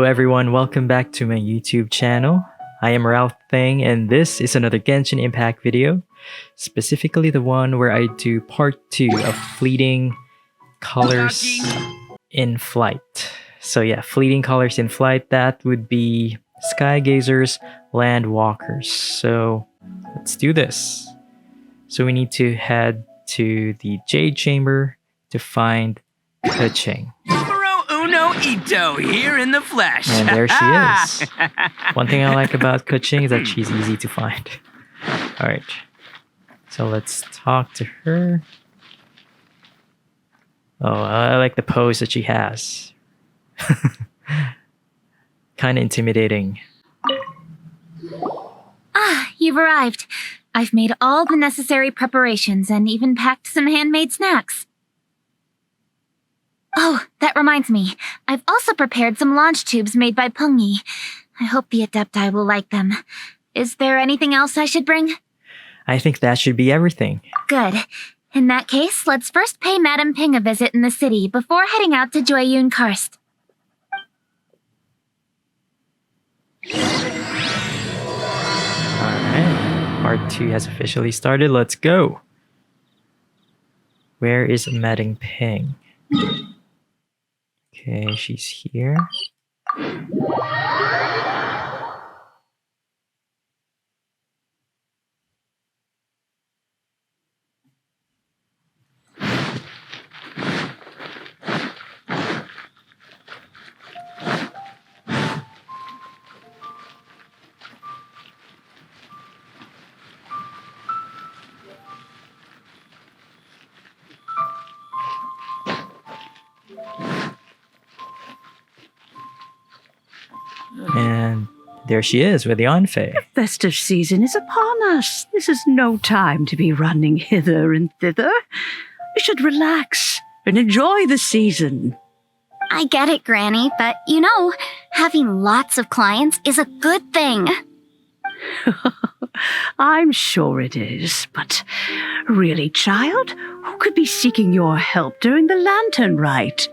everyone, welcome back to my YouTube channel. I am RalphThing and this is another Genshin Impact video, specifically the one where I do part 2 of fleeting colors in flight. So yeah, fleeting colors in flight, that would be Sky Gazers, Land Walkers. So let's do this. So we need to head to the Jade Chamber to find Keqing. Uno Ito here in the flesh. And there she is. One thing I like about Keqing is that she's easy to find. Alright. So let's talk to her. Oh, I like the pose that she has. Kind of intimidating. Ah, you've arrived. I've made all the necessary preparations and even packed some handmade snacks. Oh, that reminds me. I've also prepared some launch tubes made by Pengyi. I hope the Adepti will like them. Is there anything else I should bring? I think that should be everything. Good. In that case, let's first pay Madame Ping a visit in the city before heading out to Jueyun Karst. Alright, part 2 has officially started. Let's go. Where is Madame Ping? Okay, she's here. And there she is with the Anfei. The festive season is upon us. This is no time to be running hither and thither. We should relax and enjoy the season. I get it, Granny, but you know, having lots of clients is a good thing. I'm sure it is, but really, child, who could be seeking your help during the lantern rite?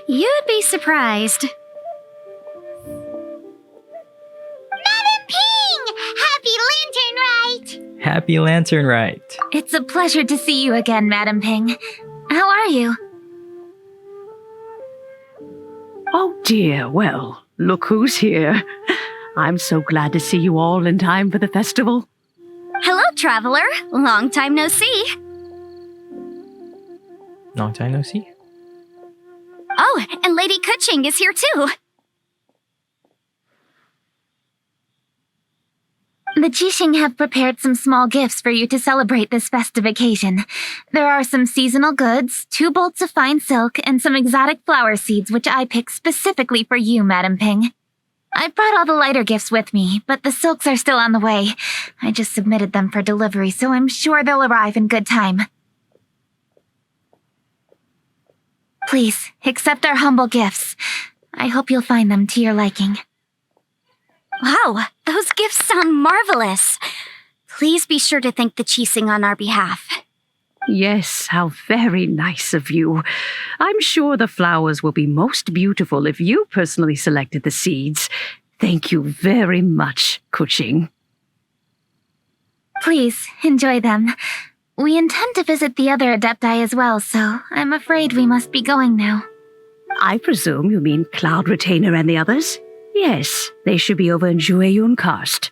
You'd be surprised. Madame Ping! Happy Lantern Rite! Happy Lantern Rite! It's a pleasure to see you again, Madame Ping. How are you? Oh dear, well, look who's here. I'm so glad to see you all in time for the festival. Hello, traveler. Long time no see. Long time no see. Oh, and Lady Keqing is here too. The Qixing have prepared some small gifts for you to celebrate this festive occasion. There are some seasonal goods, 2 bolts of fine silk, and some exotic flower seeds which I picked specifically for you, Madame Ping. I brought all the lighter gifts with me, but the silks are still on the way. I just submitted them for delivery, so I'm sure they'll arrive in good time. Please, accept our humble gifts. I hope you'll find them to your liking. Wow, those gifts sound marvelous. Please be sure to thank the Qixing on our behalf. Yes, how very nice of you. I'm sure the flowers will be most beautiful if you personally selected the seeds. Thank you very much, Keqing. Please, enjoy them. We intend to visit the other Adepti as well, so I'm afraid we must be going now. I presume you mean Cloud Retainer and the others? Yes, they should be over in Jueyun Karst.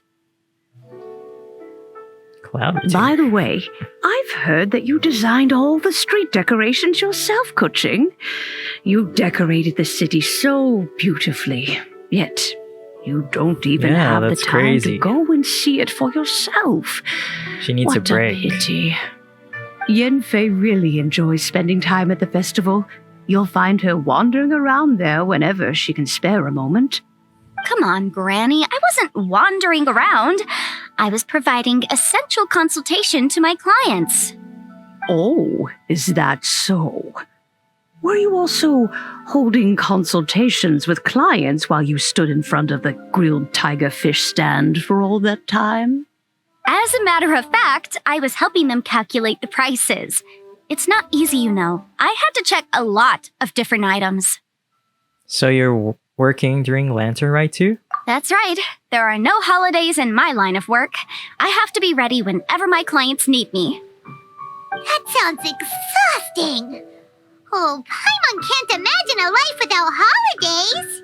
Cloud Retainer. By the way, I've heard that you designed all the street decorations yourself, Keqing. You decorated the city so beautifully, yet you don't even have the time to go and see it for yourself. She needs a break. What a pity. Yanfei really enjoys spending time at the festival. You'll find her wandering around there whenever she can spare a moment. Come on, Granny. I wasn't wandering around. I was providing essential consultation to my clients. Oh, is that so? Were you also holding consultations with clients while you stood in front of the grilled tiger fish stand for all that time? As a matter of fact, I was helping them calculate the prices. It's not easy, you know. I had to check a lot of different items. So you're working during Lantern Rite too? That's right. There are no holidays in my line of work. I have to be ready whenever my clients need me. That sounds exhausting. Oh, Paimon can't imagine a life without holidays.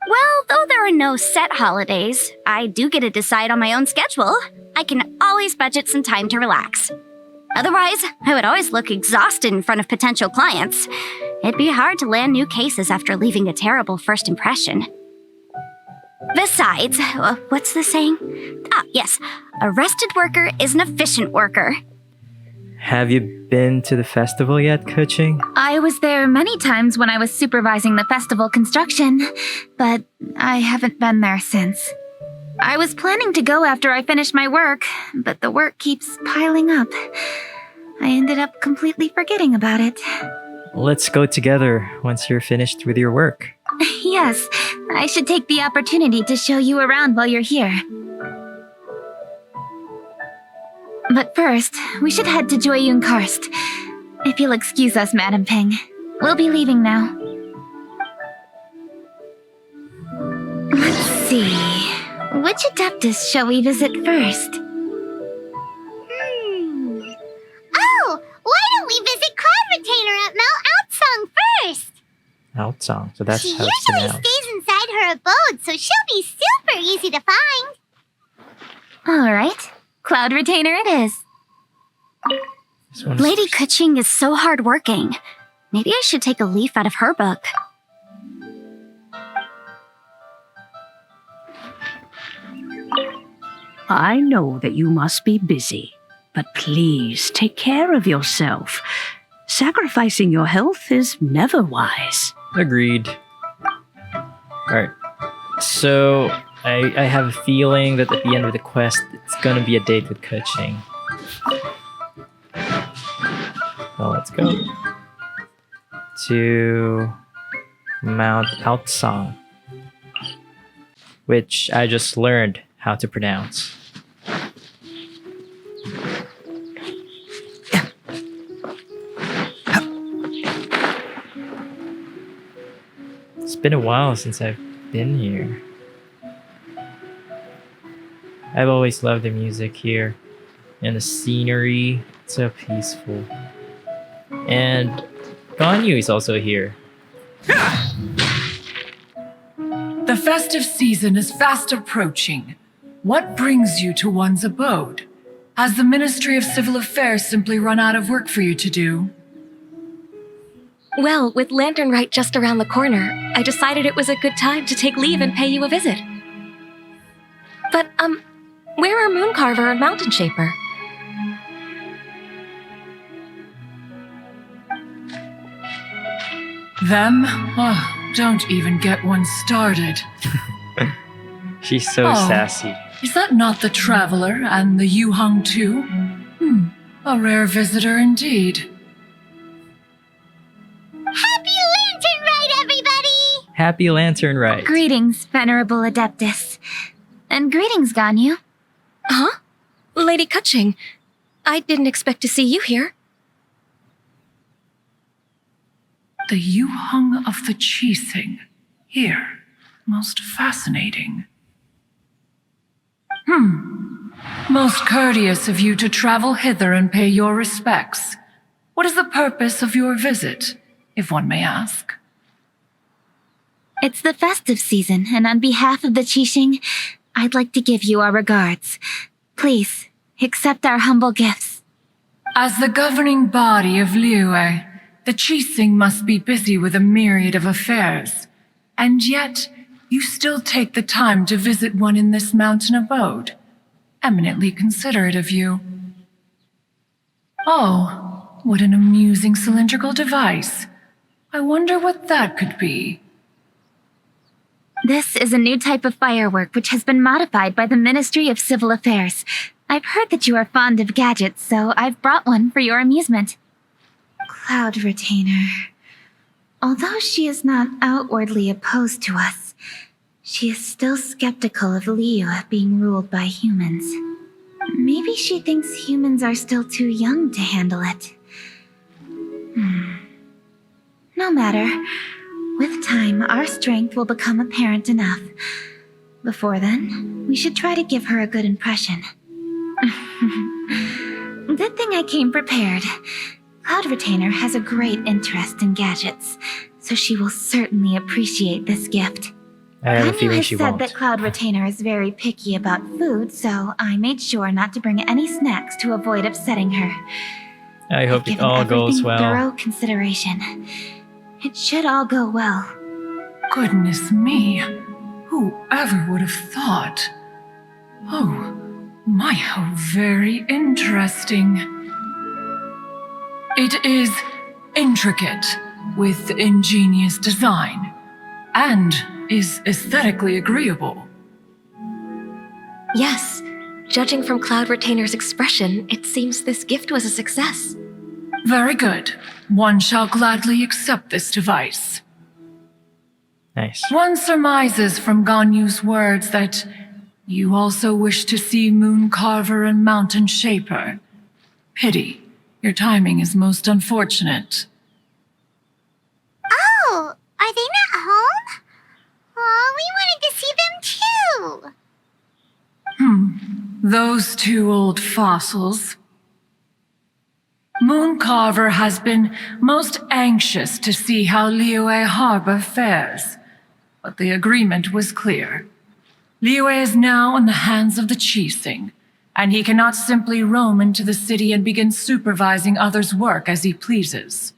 Well, though there are no set holidays, I do get to decide on my own schedule. I can always budget some time to relax. Otherwise, I would always look exhausted in front of potential clients. It'd be hard to land new cases after leaving a terrible first impression. Besides, what's the saying? Ah, yes. A rested worker is an efficient worker. Have you been to the festival yet, Kuching? I was there many times when I was supervising the festival construction, but I haven't been there since. I was planning to go after I finished my work, but the work keeps piling up. I ended up completely forgetting about it. Let's go together once you're finished with your work. Yes, I should take the opportunity to show you around while you're here. But first, we should head to Joyun Karst. If you'll excuse us, Madam Ping. We'll be leaving now. Let's see. Which Adeptus shall we visit first? Oh, why don't we visit Cloud Retainer at Mount Outsong first? Outsong, so that's She how it's usually pronounced. stays inside her abode, so she'll be super easy to find. Alright, Cloud Retainer it is. This one's- Lady Kuching is so hardworking. Maybe I should take a leaf out of her book. I know that you must be busy, but please take care of yourself. Sacrificing your health is never wise. Agreed. Alright. So, I have a feeling that at the end of the quest, it's gonna be a date with Kuching. Well, let's go to Mount Outsong, which I just learned how to pronounce. It's been a while since I've been here. I've always loved the music here and the scenery. It's so peaceful. And Ganyu is also here. The festive season is fast approaching. What brings you to one's abode? Has the Ministry of Civil Affairs simply run out of work for you to do? Well, with Lantern Rite just around the corner, I decided it was a good time to take leave and pay you a visit. But, where are Mooncarver and Mountain Shaper? Them? Oh, don't even get one started. She's so Oh. sassy. Is that not the Traveler and the Yuhang too? A rare visitor indeed. Happy Lantern Rite, everybody! Happy Lantern Rite. Greetings, Venerable Adeptus. And greetings, Ganyu. Huh? Lady Kuching, I didn't expect to see you here. The Yuhang of the Qixing. Here. Most fascinating. Most courteous of you to travel hither and pay your respects. What is the purpose of your visit, if one may ask? It's the festive season, and on behalf of the Qixing, I'd like to give you our regards. Please, accept our humble gifts. As the governing body of Liyue, the Qixing must be busy with a myriad of affairs. And yet, you still take the time to visit one in this mountain abode. Eminently considerate of you. Oh, what an amusing cylindrical device. I wonder what that could be. This is a new type of firework which has been modified by the Ministry of Civil Affairs. I've heard that you are fond of gadgets, so I've brought one for your amusement. Cloud Retainer. Although she is not outwardly opposed to us, she is still skeptical of Liyue being ruled by humans. Maybe she thinks humans are still too young to handle it. No matter. With time, our strength will become apparent enough. Before then, we should try to give her a good impression. Good thing I came prepared. Cloud Retainer has a great interest in gadgets, so she will certainly appreciate this gift. I have a Ganyu feeling has she said won't. that Cloud Retainer is very picky about food, so I made sure not to bring any snacks to avoid upsetting her. I hope I've it given all goes everything well. thorough consideration. It should all go well. Goodness me. Whoever would have thought? Oh, my, how very interesting. It is intricate, with ingenious design, and is aesthetically agreeable. Yes, judging from Cloud Retainer's expression, it seems this gift was a success. Very good. One shall gladly accept this device. Nice. One surmises from Ganyu's words that you also wish to see Moon Carver and Mountain Shaper. Pity. Your timing is most unfortunate. Oh, are they not home? Oh, we wanted to see them too. Those two old fossils. Moon Carver has been most anxious to see how Liyue Harbor fares, but the agreement was clear. Liyue is now in the hands of the Qixing, and he cannot simply roam into the city and begin supervising others' work as he pleases.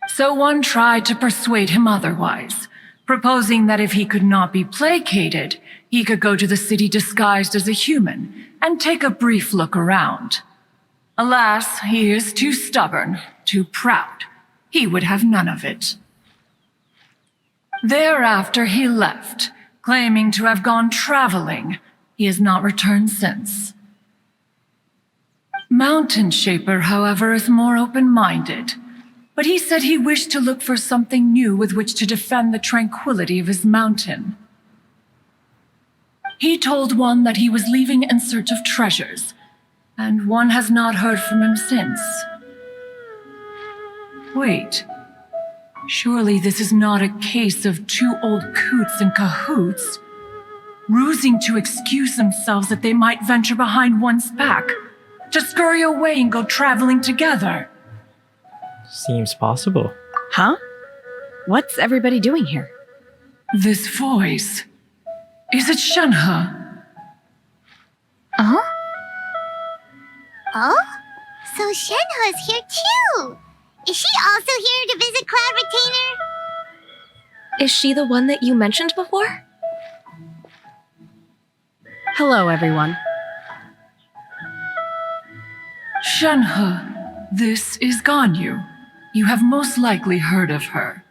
So one tried to persuade him otherwise, proposing that if he could not be placated, he could go to the city disguised as a human and take a brief look around. Alas, he is too stubborn, too proud. He would have none of it. Thereafter he left, claiming to have gone traveling. He has not returned since. Mountain Shaper, however, is more open-minded, but he said he wished to look for something new with which to defend the tranquility of his mountain. He told one that he was leaving in search of treasures, and one has not heard from him since. Wait. Surely this is not a case of two old coots in cahoots, rusing to excuse themselves that they might venture behind one's back, to scurry away and go traveling together. Seems possible. Huh? What's everybody doing here? This voice. Is it Shenhe? Oh? Oh? So Shenhe's here too. Is she also here to visit Cloud Retainer? Is she the one that you mentioned before? Hello, everyone. Shenhe, this is Ganyu. You have most likely heard of her.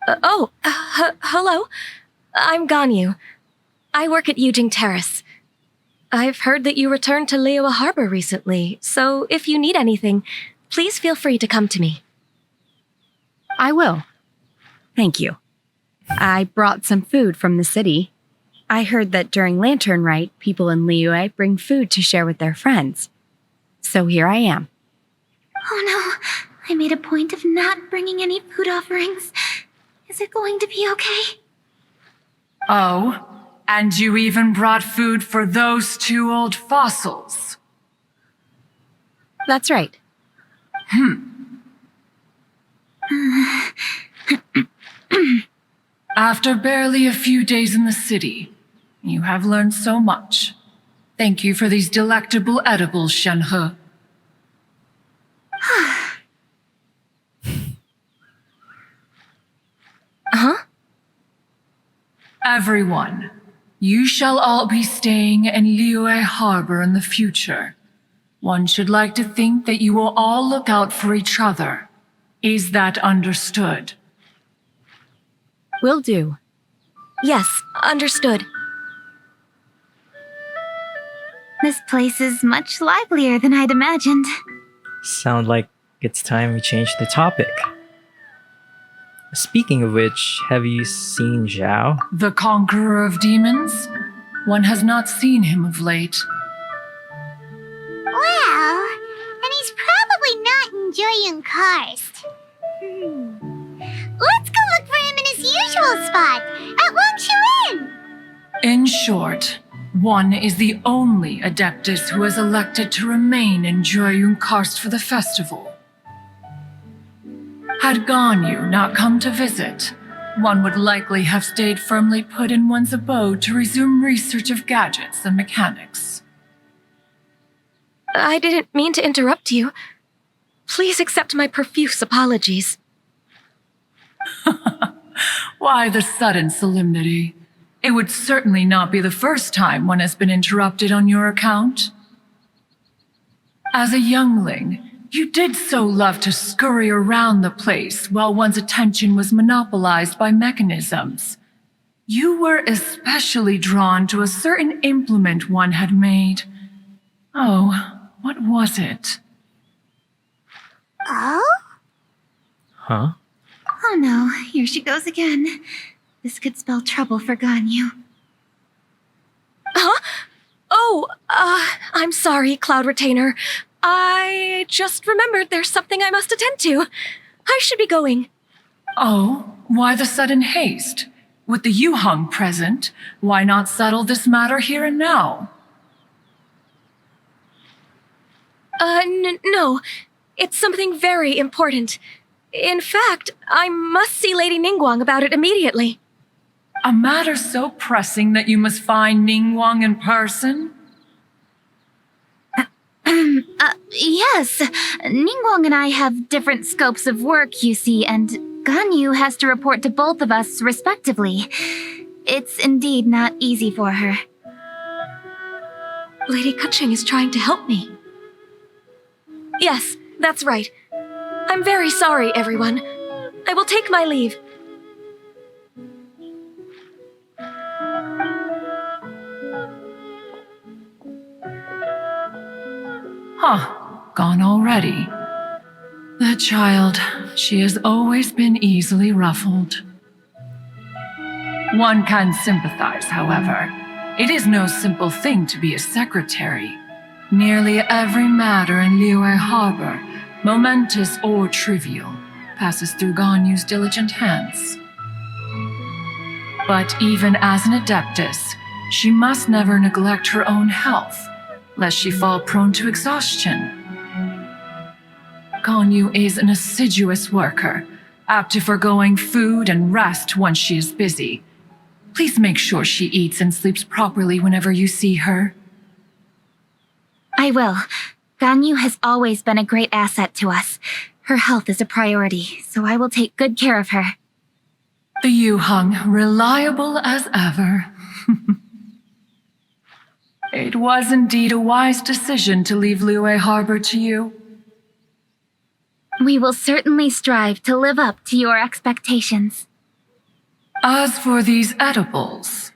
Hello. I'm Ganyu. I work at Yujing Terrace. I've heard that you returned to Liyue Harbor recently, so if you need anything, please feel free to come to me. I will. Thank you. I brought some food from the city. I heard that during Lantern Rite, people in Liyue bring food to share with their friends. So here I am. Oh no, I made a point of not bringing any food offerings. Is it going to be okay? Oh, and you even brought food for those two old fossils. That's right. After barely a few days in the city, you have learned so much. Thank you for these delectable edibles, Shenhe. Huh? Everyone, you shall all be staying in Liyue Harbor in the future. One should like to think that you will all look out for each other. Is that understood? Will do. Yes, understood. This place is much livelier than I'd imagined. Sound like it's time we change the topic. Speaking of which, have you seen Zhao? The conqueror of demons? One has not seen him of late. Well, then he's probably not enjoying Karst. Let's go look for him in his usual spot, at Wangshu Inn. In short, one is the only Adeptus who has elected to remain in Joyun Karst for the festival. Had Ganyu not come to visit, one would likely have stayed firmly put in one's abode to resume research of gadgets and mechanics. I didn't mean to interrupt you. Please accept my profuse apologies. Why the sudden solemnity? It would certainly not be the first time one has been interrupted on your account. As a youngling, you did so love to scurry around the place while one's attention was monopolized by mechanisms. You were especially drawn to a certain implement one had made. Oh, what was it? Oh? Huh? Oh no, here she goes again. This could spell trouble for Ganyu. Huh? Oh, I'm sorry, Cloud Retainer. I just remembered there's something I must attend to. I should be going. Oh, why the sudden haste? With the Yuheng present, why not settle this matter here and now? No. It's something very important. In fact, I must see Lady Ningguang about it immediately. A matter so pressing that you must find Ningguang in person? Yes. Ningguang and I have different scopes of work, you see, and Ganyu has to report to both of us respectively. It's indeed not easy for her. Lady Kuching is trying to help me. Yes, that's right. I'm very sorry, everyone. I will take my leave. Huh, gone already. That child, she has always been easily ruffled. One can sympathize, however. It is no simple thing to be a secretary. Nearly every matter in Liyue Harbor, momentous or trivial, passes through Ganyu's diligent hands. But even as an adeptus, she must never neglect her own health, lest she fall prone to exhaustion. Ganyu is an assiduous worker, apt to foregoing food and rest once she is busy. Please make sure she eats and sleeps properly whenever you see her. I will. Ganyu has always been a great asset to us. Her health is a priority, so I will take good care of her. The Yuheng, reliable as ever. It was indeed a wise decision to leave Liyue Harbor to you. We will certainly strive to live up to your expectations. As for these edibles,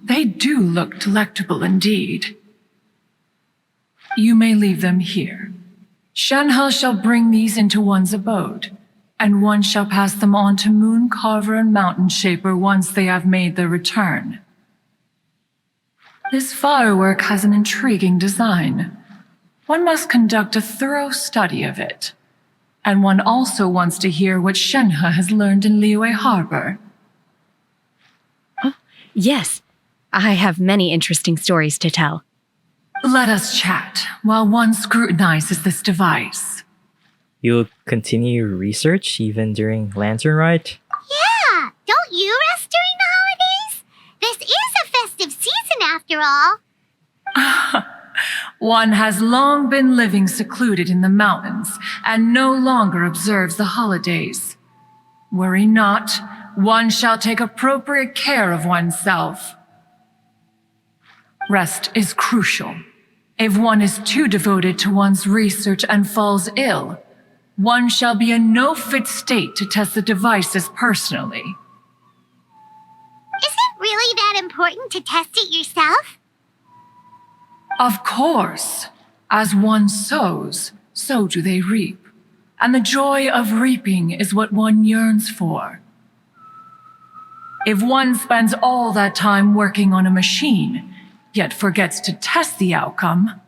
they do look delectable indeed. You may leave them here. Shenhe shall bring these into one's abode, and one shall pass them on to Moon Carver and Mountain Shaper once they have made their return. This firework has an intriguing design. One must conduct a thorough study of it, and one also wants to hear what Shenhe has learned in Liyue Harbor. Oh, yes, I have many interesting stories to tell. Let us chat while one scrutinizes this device. You'll continue your research even during Lantern Rite? Yeah, don't you rest during the holidays? This is a festive season after all. One has long been living secluded in the mountains and no longer observes the holidays. Worry not, one shall take appropriate care of oneself. Rest is crucial. If one is too devoted to one's research and falls ill, one shall be in no fit state to test the devices personally. Is it really that important to test it yourself? Of course. As one sows, so do they reap. And the joy of reaping is what one yearns for. If one spends all that time working on a machine, yet forgets to test the outcome,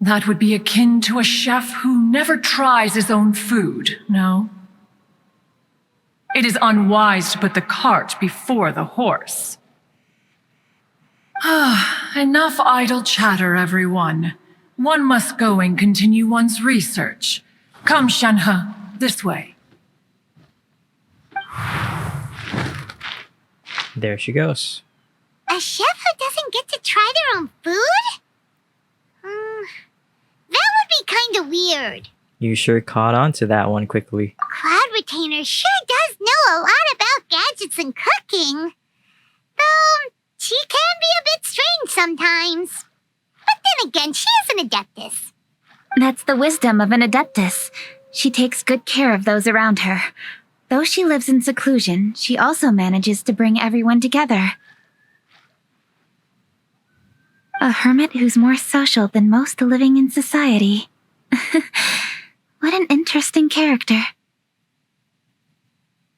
That would be akin to a chef who never tries his own food, no? It is unwise to put the cart before the horse. Enough idle chatter, everyone. One must go and continue one's research. Come, Shanhe, this way. There she goes. A chef who doesn't get to try their own food? That would be kinda weird. You sure caught on to that one quickly. Cloud Retainer sure does know a lot about gadgets and cooking. Though, she can be a bit strange sometimes. But then again, she is an adeptus. That's the wisdom of an adeptus. She takes good care of those around her. Though she lives in seclusion, she also manages to bring everyone together. A hermit who's more social than most living in society. What an interesting character.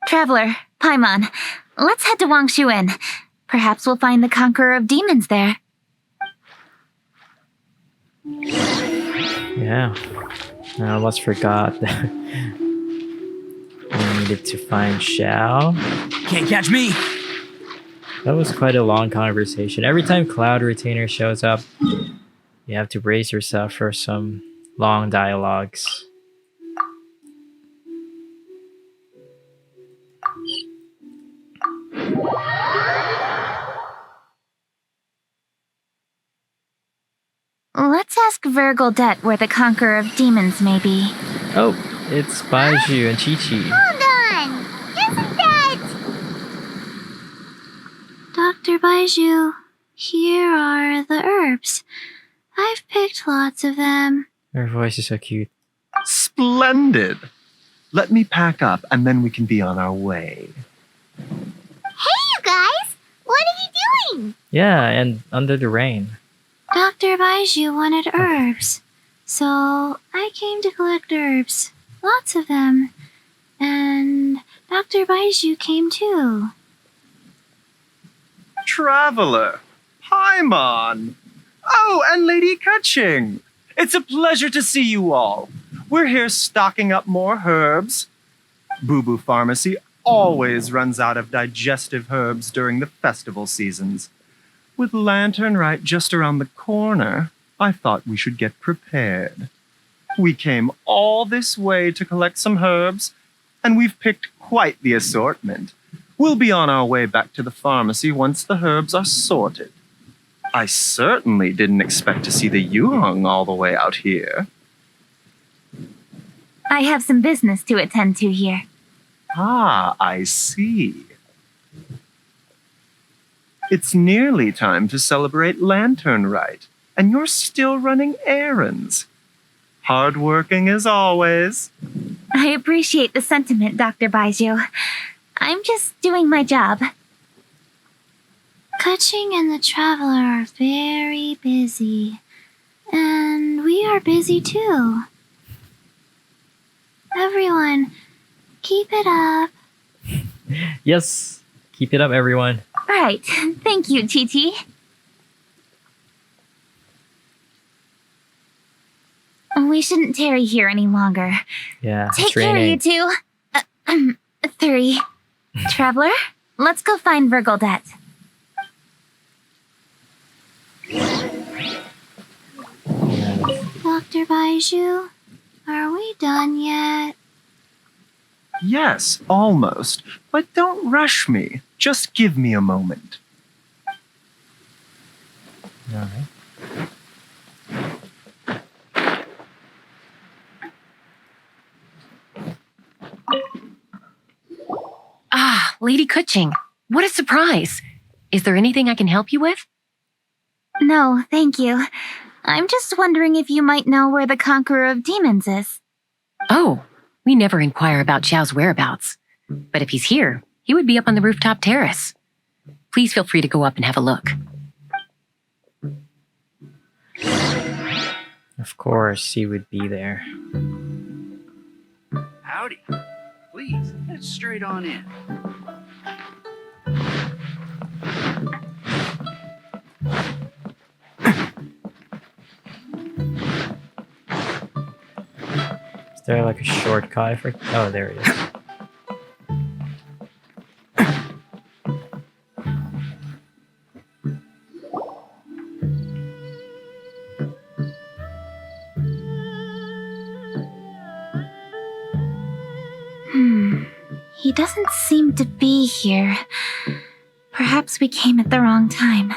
Traveler, Paimon, let's head to Wangshuin. Perhaps we'll find the Conqueror of Demons there. Yeah. I almost forgot that we needed to find Xiao. Can't catch me. That was quite a long conversation. Every time Cloud Retainer shows up, you have to brace yourself for some long dialogues. Let's ask Vergoldet where the Conqueror of Demons may be. Oh, it's Baiju and Chi-Chi. Hold on! Isn't that... Dr. Baiju, here are the herbs. I've picked lots of them. Her voice is so cute. Splendid! Let me pack up and then we can be on our way. Hey, you guys! What are you doing? Yeah, and Under the Rain. Dr. Baiju wanted herbs, so I came to collect herbs. Lots of them. And Dr. Baiju came too. Traveler! Paimon! Oh, and Lady Kaching! It's a pleasure to see you all. We're here stocking up more herbs. Boo Boo Pharmacy always runs out of digestive herbs during the festival seasons. With Lantern Rite just around the corner, I thought we should get prepared. We came all this way to collect some herbs, and we've picked quite the assortment. We'll be on our way back to the pharmacy once the herbs are sorted. I certainly didn't expect to see the Yuheng all the way out here. I have some business to attend to here. Ah, I see. It's nearly time to celebrate Lantern Rite, and you're still running errands. Hardworking as always. I appreciate the sentiment, Dr. Baiju. I'm just doing my job. Kaching and the Traveler are very busy. And we are busy too. Everyone, keep it up. Yes, keep it up, everyone. Right. Thank you, Chi-Chi. We shouldn't tarry here any longer. Yeah, Take it's care, raining. you two. 3. Traveler, let's go find Vergoldet. Dr. Baiju, are we done yet? Yes, almost. But don't rush me. Just give me a moment. All right. Ah, Lady Kaching, what a surprise. Is there anything I can help you with? No, thank you. I'm just wondering if you might know where the Conqueror of Demons is. Oh, we never inquire about Xiao's whereabouts. But if he's here, he would be up on the rooftop terrace. Please feel free to go up and have a look. Of course, he would be there. Howdy. Please, head straight on in. there like a shortcut? Oh, there it is. He doesn't seem to be here. Perhaps we came at the wrong time.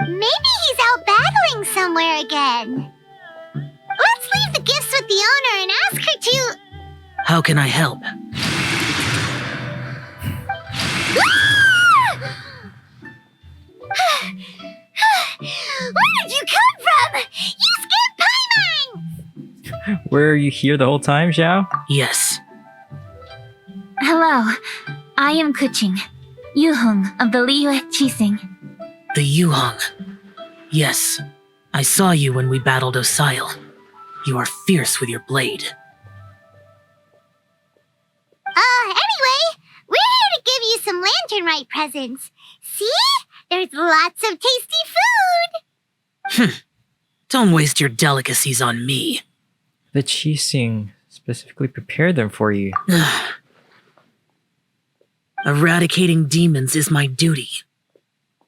Maybe he's out battling somewhere again. Let's leave the gifts with the owner and ask her to... How can I help? Where did you come from? You scared Paimon! Were you here the whole time, Xiao? Yes. Hello, I am Kuching, Yuhung of the Liyue Chising. The Yuhong. Yes. I saw you when we battled Osile. You are fierce with your blade. Anyway, we're here to give you some Lantern Rite presents. See? There's lots of tasty food! Don't waste your delicacies on me. The Chising specifically prepared them for you. Eradicating demons is my duty.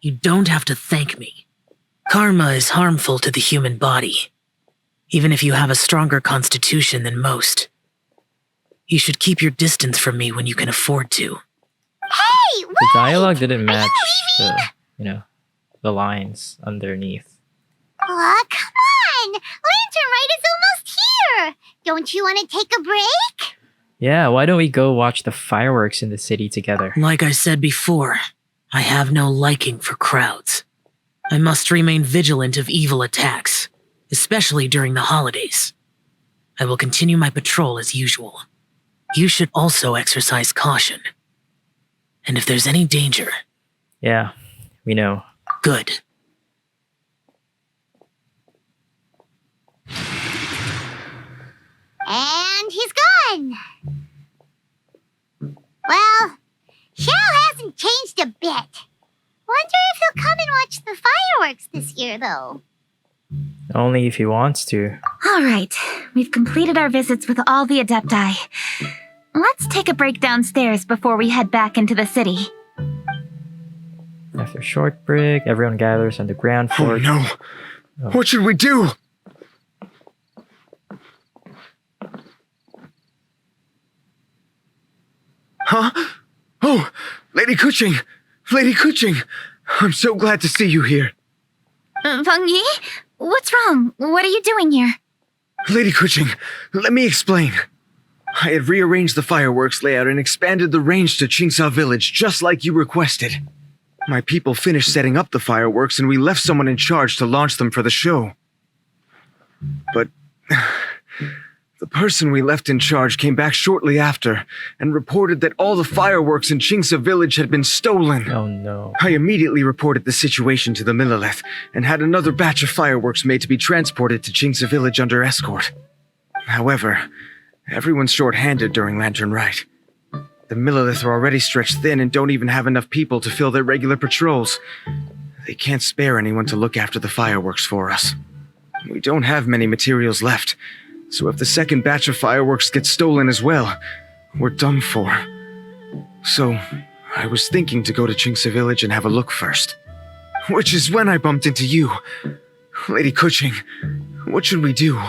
You don't have to thank me. Karma is harmful to the human body, even if you have a stronger constitution than most. You should keep your distance from me when you can afford to. Hey, The dialogue didn't match leaving? the lines underneath. Aw, come on! Lantern Rite is almost here! Don't you want to take a break? Yeah, why don't we go watch the fireworks in the city together? Like I said before, I have no liking for crowds. I must remain vigilant of evil attacks, especially during the holidays. I will continue my patrol as usual. You should also exercise caution. And if there's any danger... Yeah, we know. Good. And he's gone! Well, Xiao hasn't changed a bit. Wonder if he'll come and watch the fireworks this year, though. Only if he wants to. All right, we've completed our visits with all the Adepti. Let's take a break downstairs before we head back into the city. After a short break, everyone gathers on the ground floor. Oh no! What should we do? Huh? Oh, Lady Kuching! Lady Kuching! I'm so glad to see you here. Feng Yi? What's wrong? What are you doing here? Lady Kuching, let me explain. I had rearranged the fireworks layout and expanded the range to Qingsa Village just like you requested. My people finished setting up the fireworks and we left someone in charge to launch them for the show. But the person we left in charge came back shortly after and reported that all the fireworks in Qingsa Village had been stolen. Oh no. I immediately reported the situation to the Millelith and had another batch of fireworks made to be transported to Qingsa Village under escort. However, everyone's short-handed during Lantern Rite. The Millelith are already stretched thin and don't even have enough people to fill their regular patrols. They can't spare anyone to look after the fireworks for us. We don't have many materials left, so if the second batch of fireworks gets stolen as well, we're done for. So, I was thinking to go to Qingsa Village and have a look first. Which is when I bumped into you. Lady Kuching, what should we do?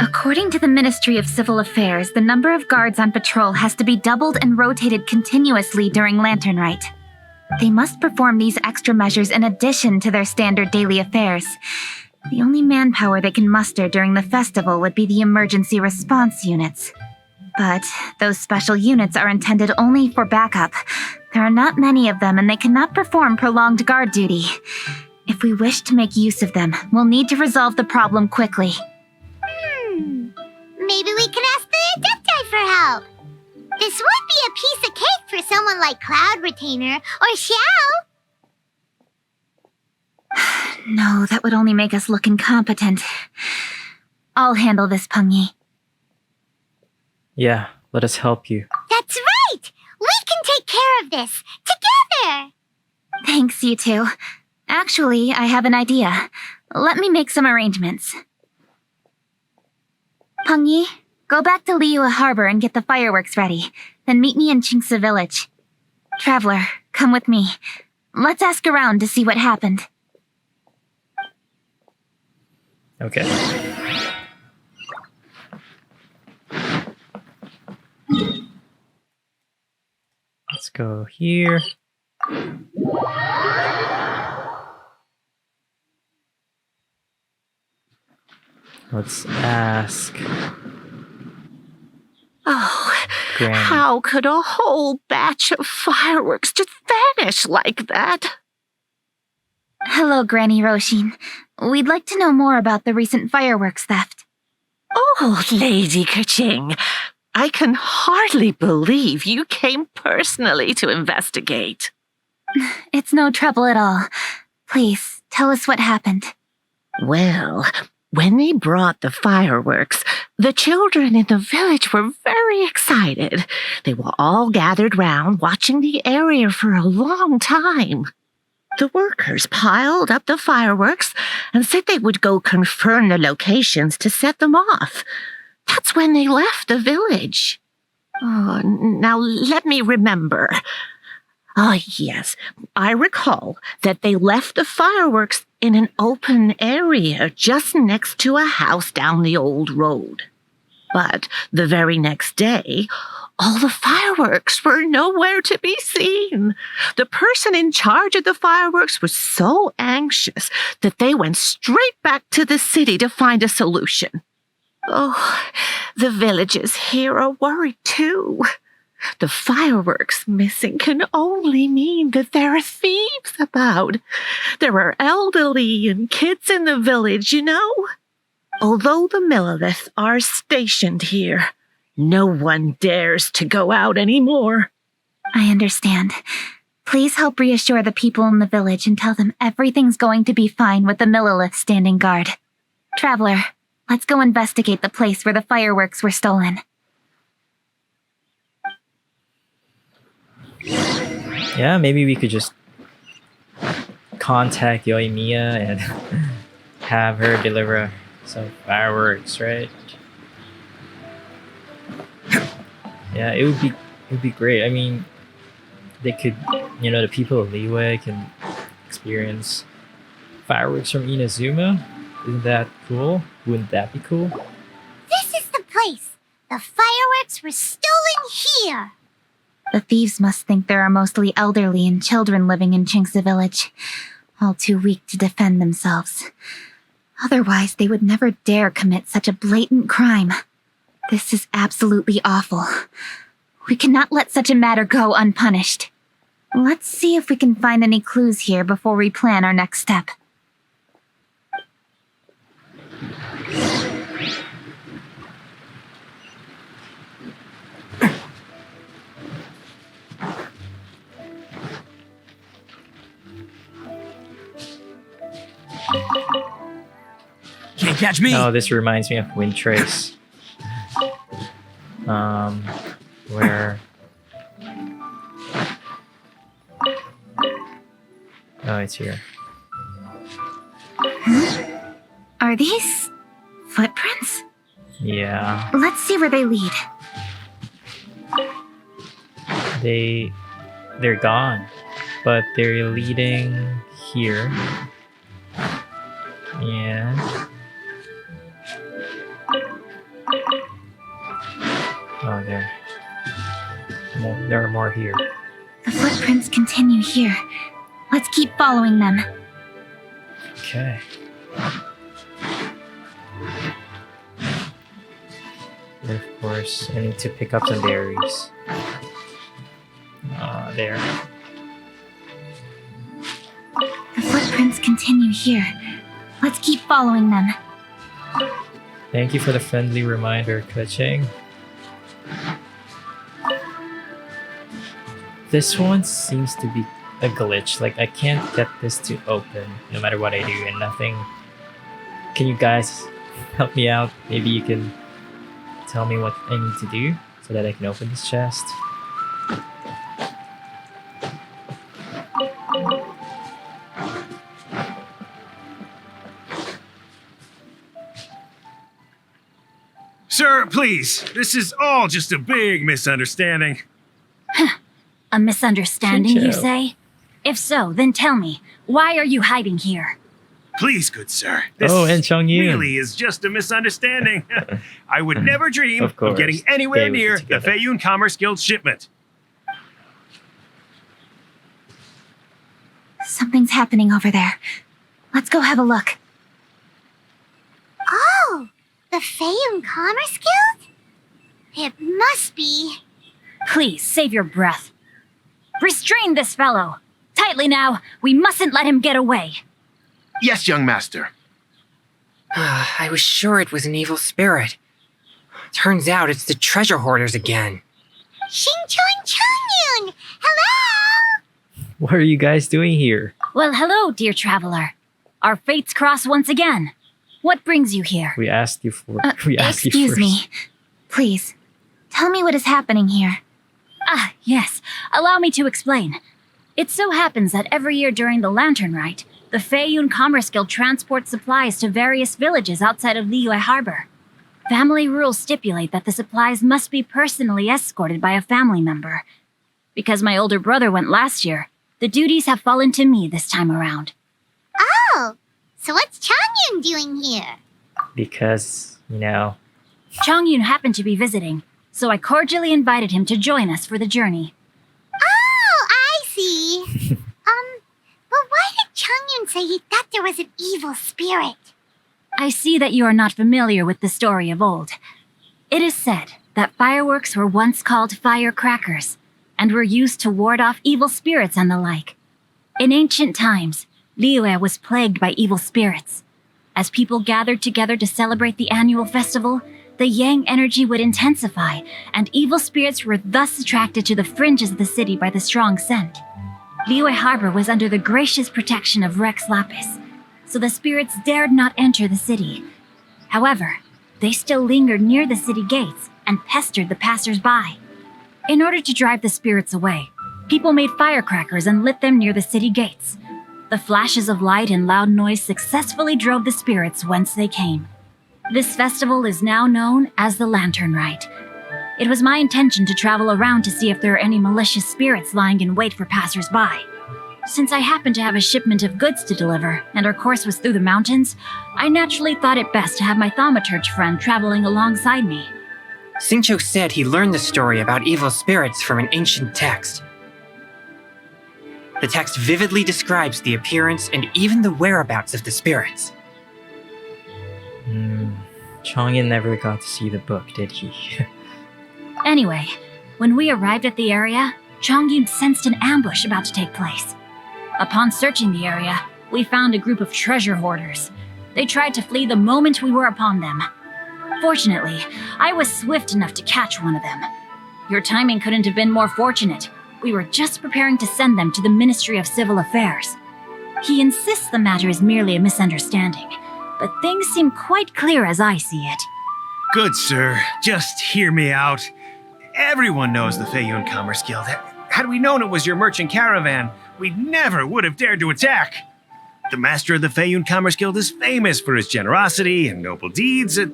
According to the Ministry of Civil Affairs, the number of guards on patrol has to be doubled and rotated continuously during Lantern Rite. They must perform these extra measures in addition to their standard daily affairs. The only manpower they can muster during the festival would be the emergency response units. But those special units are intended only for backup. There are not many of them and they cannot perform prolonged guard duty. If we wish to make use of them, we'll need to resolve the problem quickly. Maybe we can ask the Adepti for help. This would be a piece of cake for someone like Cloud Retainer or Xiao. No, that would only make us look incompetent. I'll handle this, Peng Yi. Yeah, let us help you. That's right! We can take care of this, together! Thanks, you two. Actually, I have an idea. Let me make some arrangements. Peng Yi, Go back to Liyue Harbor and get the fireworks ready. Then meet me in Chingsa Village. Traveler, come with me. Let's ask around to see what happened. Okay. Let's go here. Let's ask Oh, Granny. how could a whole batch of fireworks just vanish like that? Hello, Granny Roshin. We'd like to know more about the recent fireworks theft. Oh, Lady Kaching, I can hardly believe you came personally to investigate. It's no trouble at all. Please, tell us what happened. Well, when they brought the fireworks, the children in the village were very excited. They were all gathered round watching the area for a long time. The workers piled up the fireworks and said they would go confirm the locations to set them off. That's when they left the village. Oh, now let me remember. Ah, yes, I recall that they left the fireworks in an open area just next to a house down the old road. But the very next day, all the fireworks were nowhere to be seen. The person in charge of the fireworks was so anxious that they went straight back to the city to find a solution. Oh, the villagers here are worried too. The fireworks missing can only mean that there are thieves about. There are elderly and kids in the village, you know. Although the Milliliths are stationed here, no one dares to go out anymore. I understand. Please help reassure the people in the village and tell them everything's going to be fine with the Millilith standing guard. Traveler, let's go investigate the place where the fireworks were stolen. Yeah, maybe we could just contact Yoimiya and have her deliver some fireworks, right? Yeah, it would be great. I mean, they could, the people of Liyue can experience fireworks from Inazuma. Isn't that cool? Wouldn't that be cool? This is the place. The fireworks were stolen here. The thieves must think there are mostly elderly and children living in Chingsa Village, all too weak to defend themselves. Otherwise, they would never dare commit such a blatant crime. This is absolutely awful. We cannot let such a matter go unpunished. Let's see if we can find any clues here before we plan our next step. Can't catch me! Oh, this reminds me of Wind Trace. Where... Oh, it's here. Are these footprints? Yeah. Let's see where they lead. They're gone, but they're leading here. And oh, there are more here. The footprints continue here. Let's keep following them. Okay. And of course, I need to pick up some berries. There. The footprints continue here. Let's keep following them. Thank you for the friendly reminder, Kuching. This one seems to be a glitch. Like, I can't get this to open no matter what I do, and nothing. Can you guys help me out? Maybe you can tell me what I need to do so that I can open this chest. Sir, please. This is all just a big misunderstanding. A misunderstanding, you Shincho. say? If so, then tell me, why are you hiding here? Please, good sir. This And Chongyun. really is just a misunderstanding. I would never dream Of course. getting anywhere They would be near the together. Feiyun Commerce Guild shipment. Something's happening over there. Let's go have a look. Oh, the Feiyun Commerce Guild? It must be. Please, save your breath. Restrain this fellow. Tightly now, we mustn't let him get away. Yes, young master. I was sure it was an evil spirit. Turns out it's the treasure hoarders again. Xingqiu Changyun! Hello! What are you guys doing here? Well, hello, dear traveler. Our fates cross once again. What brings you here? We asked you for. We asked you Excuse first. me. Please, tell me what is happening here. Ah, yes. Allow me to explain. It so happens that every year during the Lantern Rite, the Feiyun Commerce Guild transports supplies to various villages outside of Liyue Harbor. Family rules stipulate that the supplies must be personally escorted by a family member. Because my older brother went last year, the duties have fallen to me this time around. Oh, so what's Changyun doing here? Because, Chongyun happened to be visiting, so I cordially invited him to join us for the journey. Oh, I see. But why did Changyun say he thought there was an evil spirit? I see that you are not familiar with the story of old. It is said that fireworks were once called firecrackers, and were used to ward off evil spirits and the like. In ancient times, Liyue was plagued by evil spirits. As people gathered together to celebrate the annual festival, the yang energy would intensify, and evil spirits were thus attracted to the fringes of the city by the strong scent. Liyue Harbor was under the gracious protection of Rex Lapis, so the spirits dared not enter the city. However, they still lingered near the city gates and pestered the passers-by. In order to drive the spirits away, people made firecrackers and lit them near the city gates. The flashes of light and loud noise successfully drove the spirits whence they came. This festival is now known as the Lantern Rite. It was my intention to travel around to see if there are any malicious spirits lying in wait for passers-by. Since I happened to have a shipment of goods to deliver, and our course was through the mountains, I naturally thought it best to have my thaumaturge friend traveling alongside me. Xingqiu said he learned the story about evil spirits from an ancient text. The text vividly describes the appearance and even the whereabouts of the spirits. Chongyun never got to see the book, did he? Anyway, when we arrived at the area, Chongyun sensed an ambush about to take place. Upon searching the area, we found a group of treasure hoarders. They tried to flee the moment we were upon them. Fortunately, I was swift enough to catch one of them. Your timing couldn't have been more fortunate. We were just preparing to send them to the Ministry of Civil Affairs. He insists the matter is merely a misunderstanding, but things seem quite clear as I see it. Good sir, just hear me out. Everyone knows the Feiyun Commerce Guild. Had we known it was your merchant caravan, we never would have dared to attack. The master of the Feiyun Commerce Guild is famous for his generosity and noble deeds, a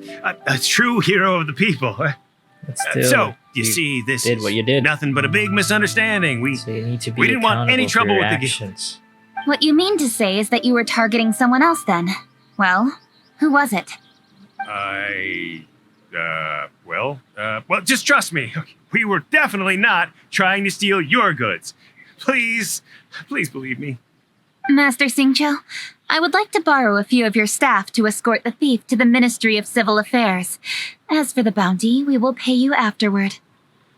true hero of the people. But still, So, you see, this did is what you did. nothing but a big misunderstanding. So you need to be we didn't want any accountable for trouble your with the guild. actions. What you mean to say is that you were targeting someone else then? Well, who was it? Well, just trust me. We were definitely not trying to steal your goods. Please believe me. Master Xingqiu, I would like to borrow a few of your staff to escort the thief to the Ministry of Civil Affairs. As for the bounty, we will pay you afterward.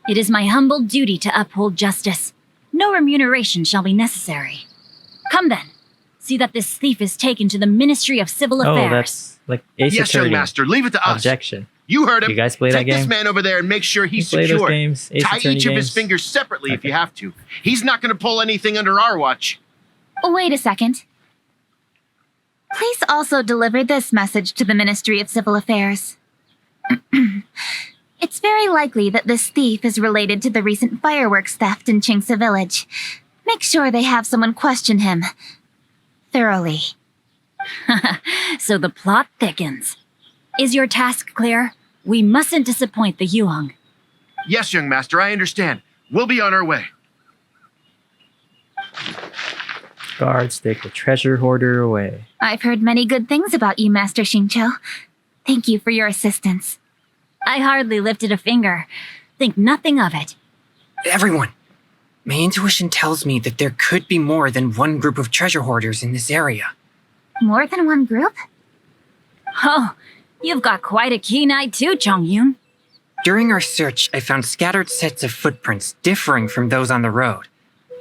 It is my humble duty to uphold justice. No remuneration shall be necessary. Come then. See that this thief is taken to the Ministry of Civil Affairs. Oh, that's like Ace Yes, young Attorney. master, leave it to us. Objection. You heard him. You guys play that Take this game? man over there and make sure he's You play those secure. games? Ace Tie Attorney each of his games? fingers separately if you have to. He's not going to pull anything under our watch. Wait a second. Please also deliver this message to the Ministry of Civil Affairs. It's very likely that this thief is related to the recent fireworks theft in Qingce Village. Make sure they have someone question him thoroughly. So the plot thickens. Is your task clear? We mustn't disappoint the Yuang. Yes, young master, I understand. We'll be on our way. Guards take the treasure hoarder away. I've heard many good things about you, Master Xingqiu. Thank you for your assistance. I hardly lifted a finger. Think nothing of it. Everyone, my intuition tells me that there could be more than one group of treasure hoarders in this area. More than one group? Oh, you've got quite a keen eye too, Chongyun. During our search, I found scattered sets of footprints differing from those on the road.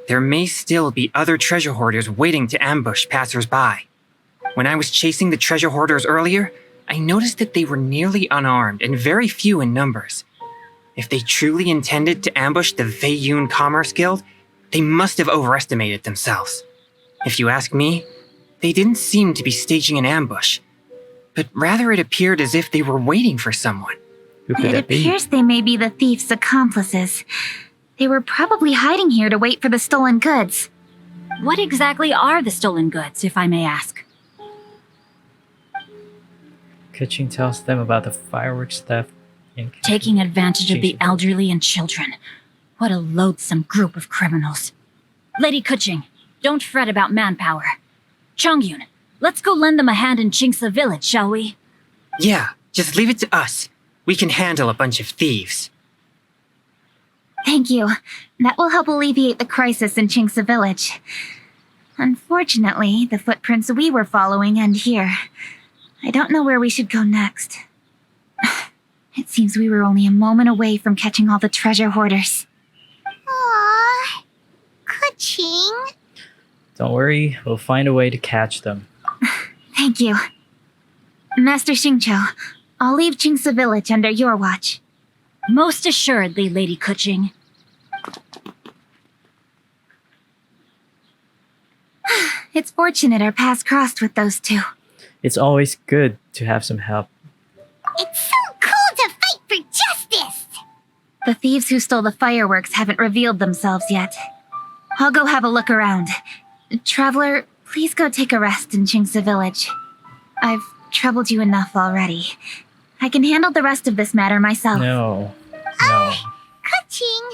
There may still be other treasure hoarders waiting to ambush passers-by. When I was chasing the treasure hoarders earlier, I noticed that they were nearly unarmed and very few in numbers. If they truly intended to ambush the Feiyun Commerce Guild, they must have overestimated themselves. If you ask me, they didn't seem to be staging an ambush, but rather it appeared as if they were waiting for someone. Who could It that be? appears they may be the thief's accomplices. They were probably hiding here to wait for the stolen goods. What exactly are the stolen goods, if I may ask? Kuching tells them about the fireworks theft in Taking advantage of the Jeez. elderly and children. What a loathsome group of criminals. Lady Kuching, don't fret about manpower. Chongyun, let's go lend them a hand in Chingsa village, shall we? Yeah, just leave it to us. We can handle a bunch of thieves. Thank you. That will help alleviate the crisis in Chingsa village. Unfortunately, the footprints we were following end here. I don't know where we should go next. It seems we were only a moment away from catching all the treasure hoarders. Aww. Kuching. Don't worry, we'll find a way to catch them. Thank you. Master Xingqiu, I'll leave Chingsa village under your watch. Most assuredly, Lady Kuching. It's fortunate our paths crossed with those two. It's always good to have some help. It's so cool to fight for justice! The thieves who stole the fireworks haven't revealed themselves yet. I'll go have a look around. Traveler, please go take a rest in Chingsa village. I've troubled you enough already. I can handle the rest of this matter myself. No. Kuching,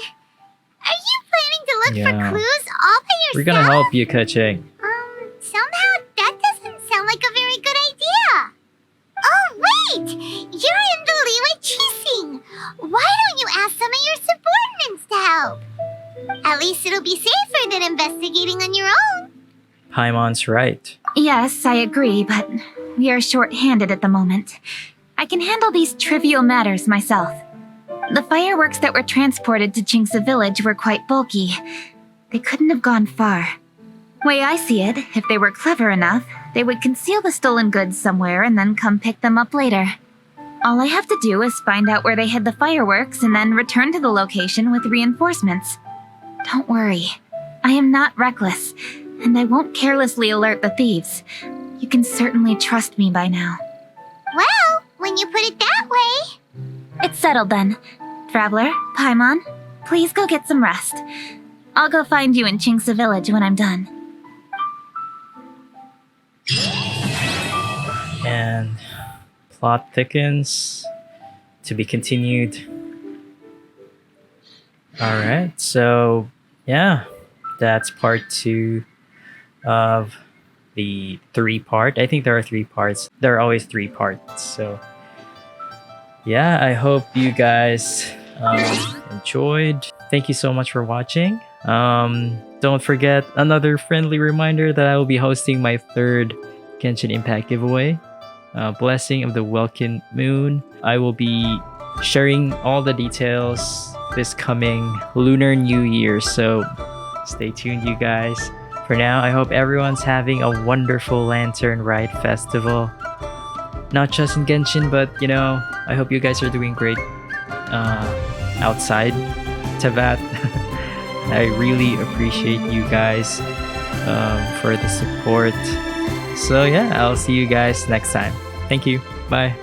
are you planning to look Yeah. for clues all by yourself? We're gonna help you, Kuching. Somehow that doesn't sound like a very good idea. Oh, wait! You're in the Liyue Qixing. Why don't you ask some of your subordinates to help? At least it'll be safer than investigating on your own. Paimon's right. Yes, I agree, but we are short-handed at the moment. I can handle these trivial matters myself. The fireworks that were transported to Chingsa village were quite bulky. They couldn't have gone far. Way I see it, if they were clever enough, they would conceal the stolen goods somewhere and then come pick them up later. All I have to do is find out where they hid the fireworks and then return to the location with reinforcements. Don't worry. I am not reckless, and I won't carelessly alert the thieves. You can certainly trust me by now. Well, when you put it that way. It's settled then. Traveler, Paimon, please go get some rest. I'll go find you in Chingsa village when I'm done. And plot thickens. To be continued. Alright, so yeah, that's part 2 of the 3-part. I think there are 3 parts. There are always 3 parts. So yeah, I hope you guys enjoyed. Thank you so much for watching. Don't forget, another friendly reminder that I will be hosting my 3rd Genshin Impact giveaway, Blessing of the Welkin Moon. I will be sharing all the details this coming Lunar New Year, so stay tuned, you guys. For now, I hope everyone's having a wonderful Lantern Rite festival. Not just in Genshin, but you know, I hope you guys are doing great outside Tevat. I really appreciate you guys for the support. So yeah, I'll see you guys next time. Thank you. Bye.